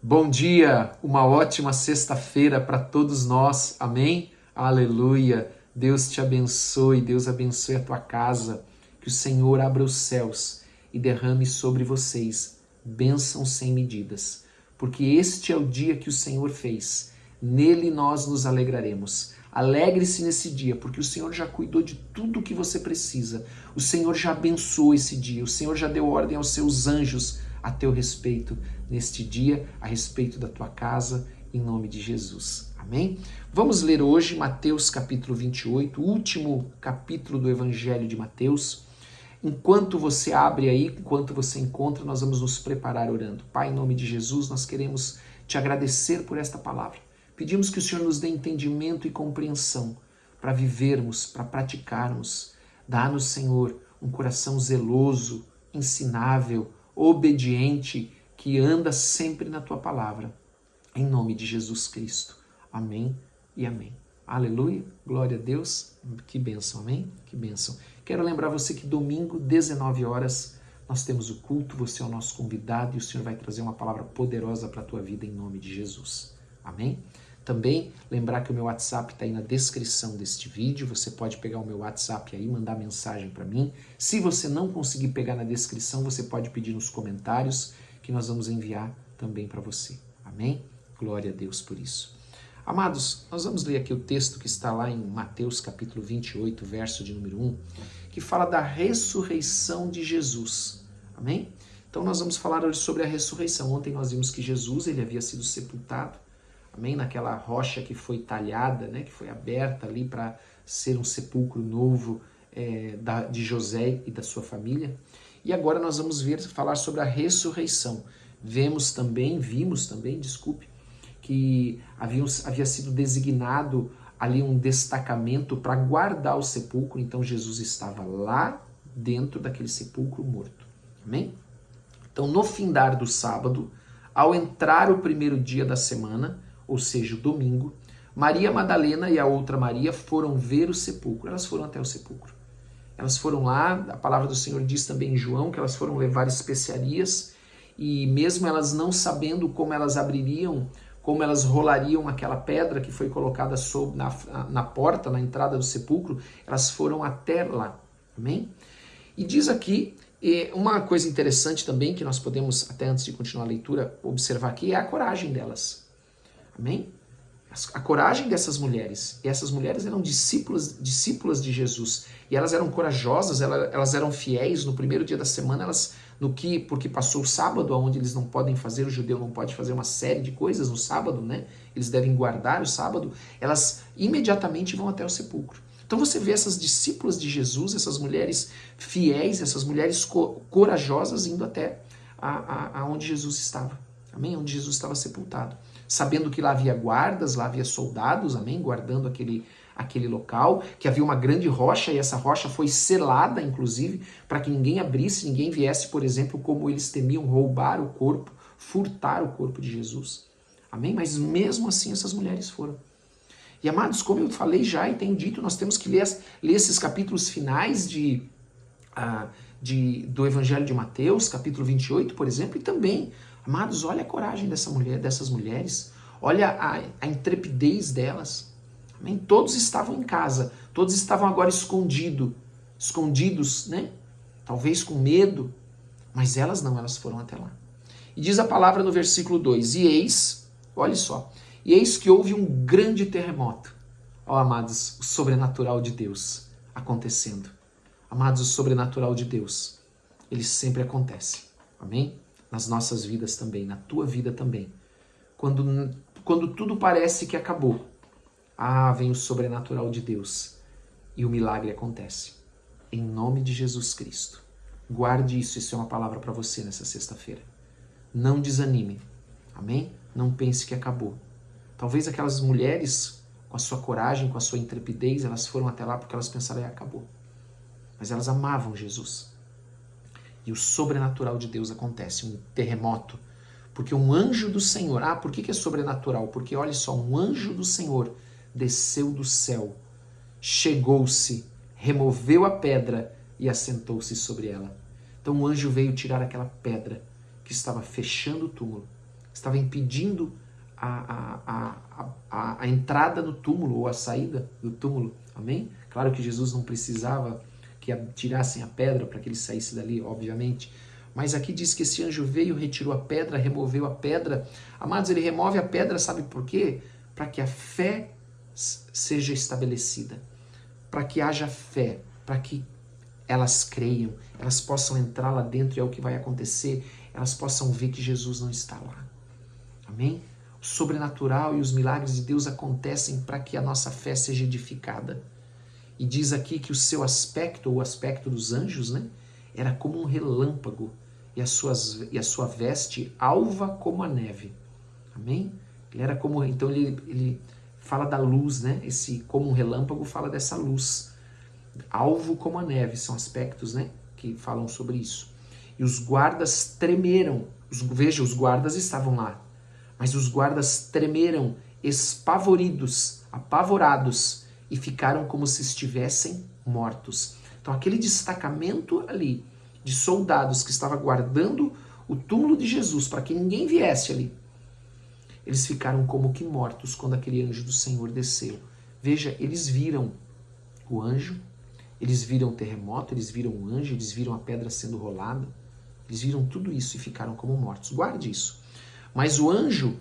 Bom dia, uma ótima sexta-feira para todos nós, amém? Aleluia, Deus te abençoe, Deus abençoe a tua casa, que o Senhor abra os céus e derrame sobre vocês bênçãos sem medidas, porque este é o dia que o Senhor fez, nele nós nos alegraremos. Alegre-se nesse dia, porque o Senhor já cuidou de tudo o que você precisa, o Senhor já abençoou esse dia, o Senhor já deu ordem aos seus anjos a teu respeito neste dia, a respeito da tua casa, em nome de Jesus. Amém? Vamos ler hoje Mateus capítulo 28, o último capítulo do Evangelho de Mateus. Enquanto você abre aí, enquanto você encontra, nós vamos nos preparar orando. Pai, em nome de Jesus, nós queremos te agradecer por esta palavra. Pedimos que o Senhor nos dê entendimento e compreensão para vivermos, para praticarmos. Dá-nos, Senhor, um coração zeloso, ensinável, obediente, que anda sempre na tua palavra. Em nome de Jesus Cristo. Amém e amém. Aleluia, glória a Deus. Que bênção, amém? Que bênção. Quero lembrar você que domingo, 19 horas, nós temos o culto, você é o nosso convidado e o Senhor vai trazer uma palavra poderosa para a tua vida em nome de Jesus. Amém? Também lembrar que o meu WhatsApp está aí na descrição deste vídeo, você pode pegar o meu WhatsApp aí e mandar mensagem para mim. Se você não conseguir pegar na descrição, você pode pedir nos comentários que nós vamos enviar também para você. Amém? Glória a Deus por isso. Amados, nós vamos ler aqui o texto que está lá em Mateus capítulo 28, verso de número 1, que fala da ressurreição de Jesus. Amém? Então nós vamos falar hoje sobre a ressurreição. Ontem nós vimos que Jesus ele havia sido sepultado, amém? Naquela rocha que foi talhada, né? Que foi aberta ali para ser um sepulcro novo de José e da sua família. E agora nós vamos falar sobre a ressurreição. Vimos também, que havia sido designado ali um destacamento para guardar o sepulcro, então Jesus estava lá dentro daquele sepulcro morto. Amém? Então, no findar do sábado, ao entrar o primeiro dia da semana, ou seja, o domingo, Maria Madalena e a outra Maria foram ver o sepulcro. Elas foram até o sepulcro. Elas foram lá, a palavra do Senhor diz também em João que elas foram levar especiarias e mesmo elas não sabendo como elas abririam, como elas rolariam aquela pedra que foi colocada na porta, na entrada do sepulcro, elas foram até lá. Amém? E diz aqui, uma coisa interessante também que nós podemos, até antes de continuar a leitura, observar aqui, é a coragem delas. Amém? A coragem dessas mulheres. E essas mulheres eram discípulas de Jesus. E elas eram corajosas, elas eram fiéis. No primeiro dia da semana, porque passou o sábado, onde eles não podem fazer, o judeu não pode fazer uma série de coisas no sábado, né? Eles devem guardar o sábado. Elas imediatamente vão até o sepulcro. Então você vê essas discípulas de Jesus, essas mulheres fiéis, essas mulheres corajosas indo até onde Jesus estava. Amém? Onde Jesus estava sepultado. Sabendo que lá havia guardas, lá havia soldados, amém? Guardando aquele local, que havia uma grande rocha e essa rocha foi selada, inclusive, para que ninguém abrisse, ninguém viesse, por exemplo, como eles temiam, roubar o corpo, furtar o corpo de Jesus. Amém? Mas mesmo assim essas mulheres foram. E amados, como eu falei já e tenho dito, nós temos que ler esses capítulos finais do Evangelho de Mateus, capítulo 28, por exemplo, e também, amados, olha a coragem dessas mulheres, olha a intrepidez delas. Amém? Todos estavam em casa, todos estavam agora escondidos, né? Talvez com medo, mas elas não, elas foram até lá. E diz a palavra no versículo 2, e eis, olha só, e eis que houve um grande terremoto. Ó, amados, o sobrenatural de Deus acontecendo. Amados, o sobrenatural de Deus, ele sempre acontece. Amém? Nas nossas vidas também, na tua vida também. Quando tudo parece que acabou, vem o sobrenatural de Deus e o milagre acontece. Em nome de Jesus Cristo. Guarde isso, isso é uma palavra para você nessa sexta-feira. Não desanime. Amém? Não pense que acabou. Talvez aquelas mulheres, com a sua coragem, com a sua intrepidez, elas foram até lá porque elas pensaram, acabou. Mas elas amavam Jesus. E o sobrenatural de Deus acontece, um terremoto. Porque um anjo do Senhor, por que é sobrenatural? Porque olha só, um anjo do Senhor desceu do céu, chegou-se, removeu a pedra e assentou-se sobre ela. Então o anjo veio tirar aquela pedra que estava fechando o túmulo, estava impedindo a entrada no túmulo ou a saída do túmulo. Amém? Claro que Jesus não precisava que tirassem a pedra para que ele saísse dali, obviamente. Mas aqui diz que esse anjo veio, retirou a pedra, removeu a pedra. Amados, ele remove a pedra, sabe por quê? Para que a fé seja estabelecida. Para que haja fé, para que elas creiam, elas possam entrar lá dentro e é o que vai acontecer, elas possam ver que Jesus não está lá. Amém? O sobrenatural e os milagres de Deus acontecem para que a nossa fé seja edificada. E diz aqui que o seu aspecto, ou o aspecto dos anjos, né, era como um relâmpago e a sua veste alva como a neve. Amém? Ele era como, então ele fala da luz, né? Esse como um relâmpago fala dessa luz. Alvo como a neve, são aspectos, né, que falam sobre isso. E os guardas tremeram. Veja, os guardas estavam lá. Mas os guardas tremeram, espavoridos, apavorados, e ficaram como se estivessem mortos. Então aquele destacamento ali de soldados que estava guardando o túmulo de Jesus para que ninguém viesse ali, eles ficaram como que mortos quando aquele anjo do Senhor desceu. Veja, eles viram o anjo, eles viram o terremoto, eles viram o anjo, eles viram a pedra sendo rolada, eles viram tudo isso e ficaram como mortos. Guarde isso. Mas o anjo,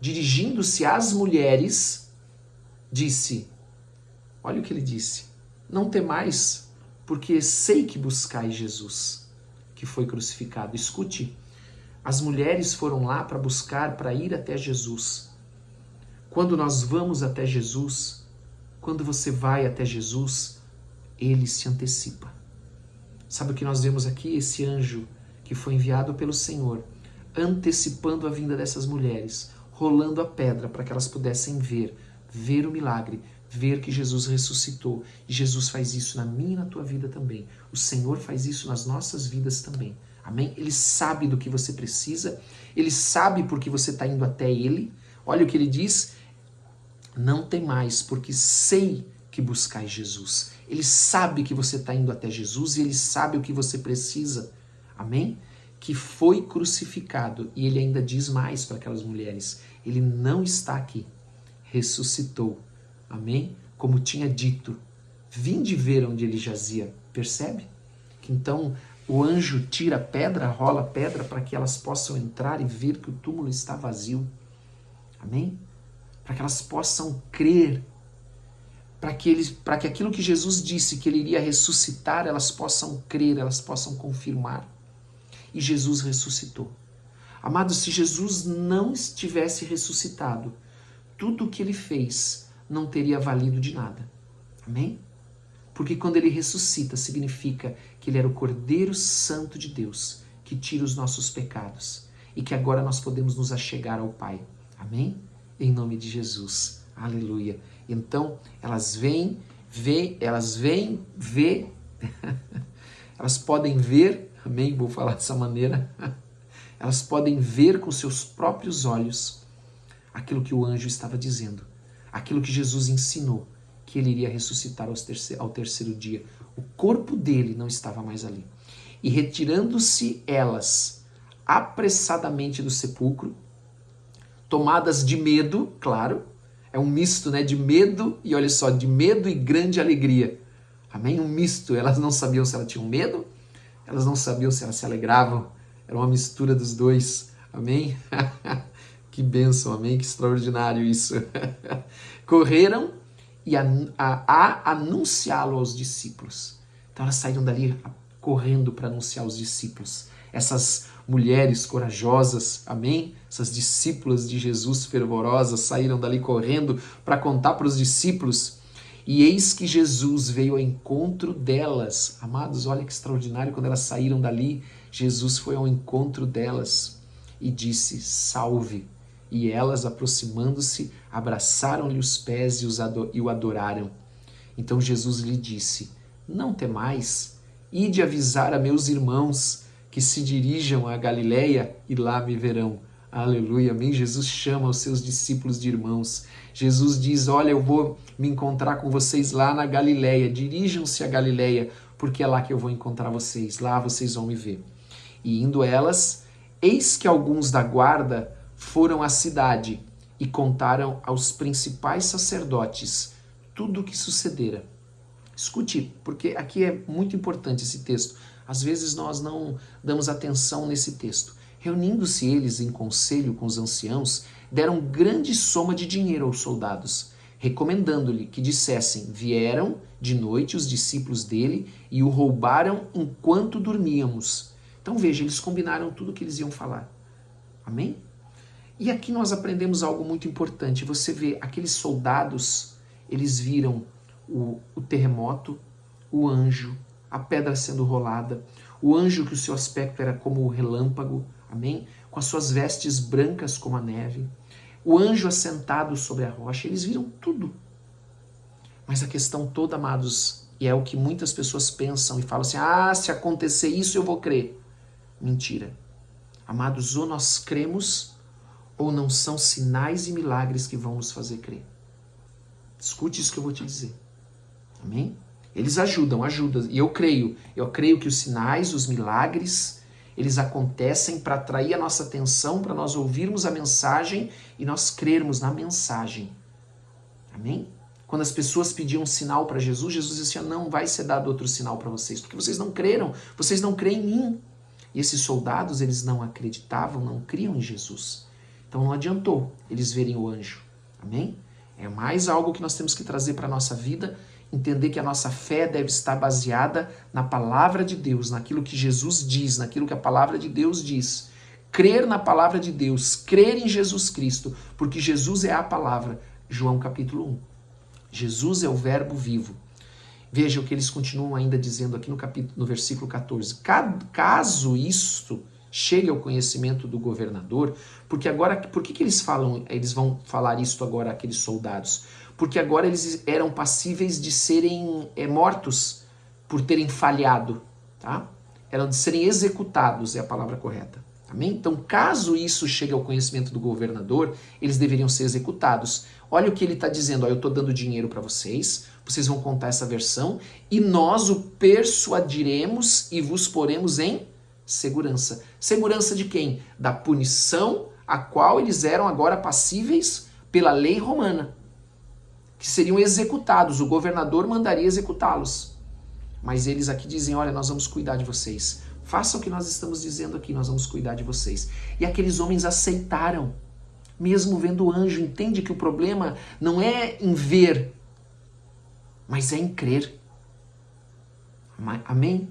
dirigindo-se às mulheres, disse, olha o que ele disse, não temais, porque sei que buscais Jesus, que foi crucificado. Escute, as mulheres foram lá para buscar, para ir até Jesus. Quando nós vamos até Jesus, quando você vai até Jesus, ele se antecipa. Sabe o que nós vemos aqui? Esse anjo que foi enviado pelo Senhor, antecipando a vinda dessas mulheres, rolando a pedra para que elas pudessem ver o milagre, ver que Jesus ressuscitou. E Jesus faz isso na minha e na tua vida também. O Senhor faz isso nas nossas vidas também. Amém? Ele sabe do que você precisa, ele sabe por que você está indo até ele. Olha o que ele diz, não temais, porque sei que buscais Jesus. Ele sabe que você está indo até Jesus e ele sabe o que você precisa. Amém? Que foi crucificado. E ele ainda diz mais para aquelas mulheres, ele não está aqui, ressuscitou. Amém? Como tinha dito, vinde ver onde ele jazia. Percebe? Então o anjo tira a pedra, rola a pedra para que elas possam entrar e ver que o túmulo está vazio. Amém? Para que elas possam crer, para que aquilo que Jesus disse que ele iria ressuscitar, elas possam crer, elas possam confirmar. E Jesus ressuscitou. Amados, se Jesus não estivesse ressuscitado, tudo o que ele fez não teria valido de nada. Amém? Porque quando ele ressuscita, significa que ele era o Cordeiro Santo de Deus, que tira os nossos pecados, e que agora nós podemos nos achegar ao Pai. Amém? Em nome de Jesus. Aleluia. Então, elas vêm ver, elas podem ver, amém? Vou falar dessa maneira. Elas podem ver com seus próprios olhos aquilo que o anjo estava dizendo, aquilo que Jesus ensinou, que ele iria ressuscitar ao terceiro dia. O corpo dele não estava mais ali. E retirando-se elas apressadamente do sepulcro, tomadas de medo, claro, é um misto, né, de medo e olha só, de medo e grande alegria. Amém? Um misto. Elas não sabiam se elas tinham medo, elas não sabiam se elas se alegravam. Era uma mistura dos dois. Amém? Que bênção, amém? Que extraordinário isso. Correram e a anunciá-lo aos discípulos. Então elas saíram dali correndo para anunciar aos discípulos. Essas mulheres corajosas, amém? Essas discípulas de Jesus fervorosas saíram dali correndo para contar para os discípulos. E eis que Jesus veio ao encontro delas. Amados, olha que extraordinário, quando elas saíram dali, Jesus foi ao encontro delas e disse, salve. E elas, aproximando-se, abraçaram-lhe os pés e o adoraram. Então Jesus lhe disse, não temais, ide avisar a meus irmãos que se dirijam a Galileia e lá me verão. Aleluia, amém? Jesus chama os seus discípulos de irmãos. Jesus diz, olha, eu vou me encontrar com vocês lá na Galileia. Dirijam-se a Galileia, porque é lá que eu vou encontrar vocês. Lá vocês vão me ver. E indo elas, eis que alguns da guarda foram à cidade e contaram aos principais sacerdotes tudo o que sucedera. Escute, porque aqui é muito importante esse texto. Às vezes nós não damos atenção nesse texto. Reunindo-se eles em conselho com os anciãos, deram grande soma de dinheiro aos soldados, recomendando-lhe que dissessem: vieram de noite os discípulos dele e o roubaram enquanto dormíamos. Então veja, eles combinaram tudo o que eles iam falar. Amém? E aqui nós aprendemos algo muito importante. Você vê, aqueles soldados, eles viram o terremoto, o anjo, a pedra sendo rolada, o anjo que o seu aspecto era como o relâmpago, amém? Com as suas vestes brancas como a neve, o anjo assentado sobre a rocha, eles viram tudo. Mas a questão toda, amados, e é o que muitas pessoas pensam e falam assim: ah, se acontecer isso eu vou crer. Mentira. Amados, ou nós cremos, ou não são sinais e milagres que vão nos fazer crer. Escute isso que eu vou te dizer. Amém? Eles ajudam. E eu creio que os sinais, os milagres, eles acontecem para atrair a nossa atenção, para nós ouvirmos a mensagem e nós crermos na mensagem. Amém? Quando as pessoas pediam um sinal para Jesus, Jesus dizia: não vai ser dado outro sinal para vocês, porque vocês não creram, vocês não creem em mim. E esses soldados, eles não acreditavam, não criam em Jesus. Então não adiantou eles verem o anjo. Amém? É mais algo que nós temos que trazer para a nossa vida, entender que a nossa fé deve estar baseada na palavra de Deus, naquilo que Jesus diz, naquilo que a palavra de Deus diz. Crer na palavra de Deus, crer em Jesus Cristo, porque Jesus é a palavra. João capítulo 1. Jesus é o verbo vivo. Veja o que eles continuam ainda dizendo aqui no versículo 14. Caso isto chegue ao conhecimento do governador, porque agora, por que eles vão falar isto agora àqueles soldados? Porque agora eles eram passíveis de serem mortos por terem falhado, tá? Eram de serem executados, é a palavra correta. Amém? Então, caso isso chegue ao conhecimento do governador, eles deveriam ser executados. Olha o que ele está dizendo: ó, eu estou dando dinheiro para vocês vão contar essa versão, e nós o persuadiremos e vos poremos em segurança. Segurança de quem? Da punição a qual eles eram agora passíveis pela lei romana, que seriam executados. O governador mandaria executá-los. Mas eles aqui dizem: olha, nós vamos cuidar de vocês. Façam o que nós estamos dizendo aqui, nós vamos cuidar de vocês. E aqueles homens aceitaram, mesmo vendo o anjo. Entende que o problema não é em ver, mas é em crer. Amém?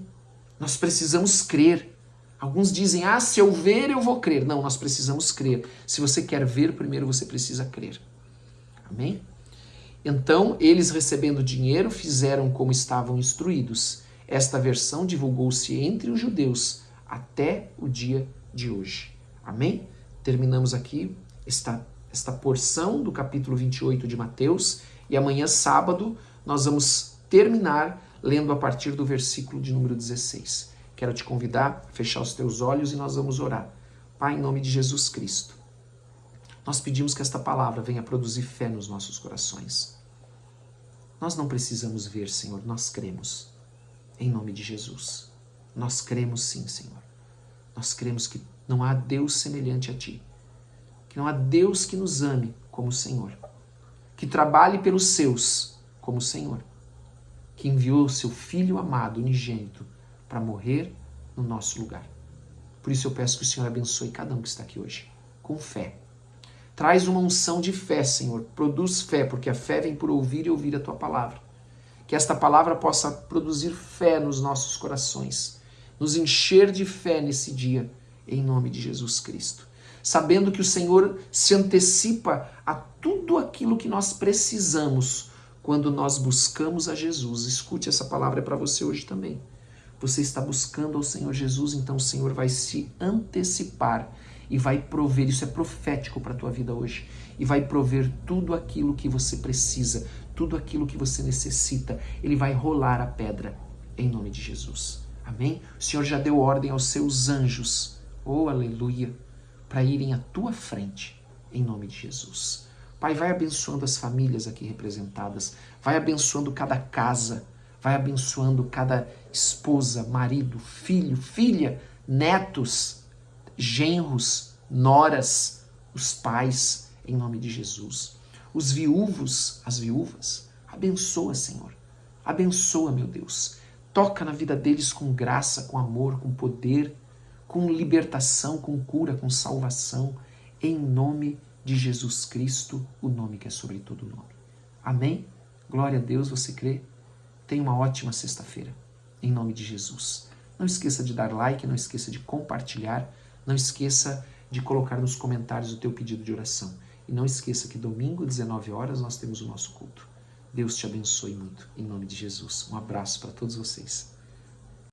Nós precisamos crer. Alguns dizem: ah, se eu ver, eu vou crer. Não, nós precisamos crer. Se você quer ver, primeiro você precisa crer. Amém? Então, eles, recebendo dinheiro, fizeram como estavam instruídos. Esta versão divulgou-se entre os judeus até o dia de hoje. Amém? Terminamos aqui esta porção do capítulo 28 de Mateus, e amanhã, sábado, nós vamos terminar lendo a partir do versículo de número 16. Quero te convidar a fechar os teus olhos e nós vamos orar. Pai, em nome de Jesus Cristo, nós pedimos que esta palavra venha produzir fé nos nossos corações. Nós não precisamos ver, Senhor, nós cremos. Em nome de Jesus. Nós cremos sim, Senhor. Nós cremos que não há Deus semelhante a Ti. Que não há Deus que nos ame como o Senhor. Que trabalhe pelos seus como o Senhor. Que enviou o seu Filho amado, unigênito, para morrer no nosso lugar. Por isso eu peço que o Senhor abençoe cada um que está aqui hoje, com fé. Traz uma unção de fé, Senhor. Produz fé, porque a fé vem por ouvir e ouvir a Tua palavra. Que esta palavra possa produzir fé nos nossos corações, nos encher de fé nesse dia, em nome de Jesus Cristo. Sabendo que o Senhor se antecipa a tudo aquilo que nós precisamos quando nós buscamos a Jesus. Escute, essa palavra é para você hoje também. Você está buscando ao Senhor Jesus, então o Senhor vai se antecipar e vai prover, isso é profético para a tua vida hoje, e vai prover tudo aquilo que você precisa, tudo aquilo que você necessita. Ele vai rolar a pedra, em nome de Jesus. Amém? O Senhor já deu ordem aos seus anjos, oh aleluia, para irem à tua frente, em nome de Jesus. Pai, vai abençoando as famílias aqui representadas, vai abençoando cada casa, vai abençoando cada esposa, marido, filho, filha, netos, genros, noras, os pais, em nome de Jesus. Os viúvos, as viúvas, abençoa, Senhor. Abençoa, meu Deus. Toca na vida deles com graça, com amor, com poder, com libertação, com cura, com salvação, em nome de Jesus Cristo, o nome que é sobre todo nome. Amém? Glória a Deus, você crê? Tenha uma ótima sexta-feira, em nome de Jesus. Não esqueça de dar like, não esqueça de compartilhar, não esqueça de colocar nos comentários o teu pedido de oração. E não esqueça que domingo, 19 horas, nós temos o nosso culto. Deus te abençoe muito, em nome de Jesus. Um abraço para todos vocês.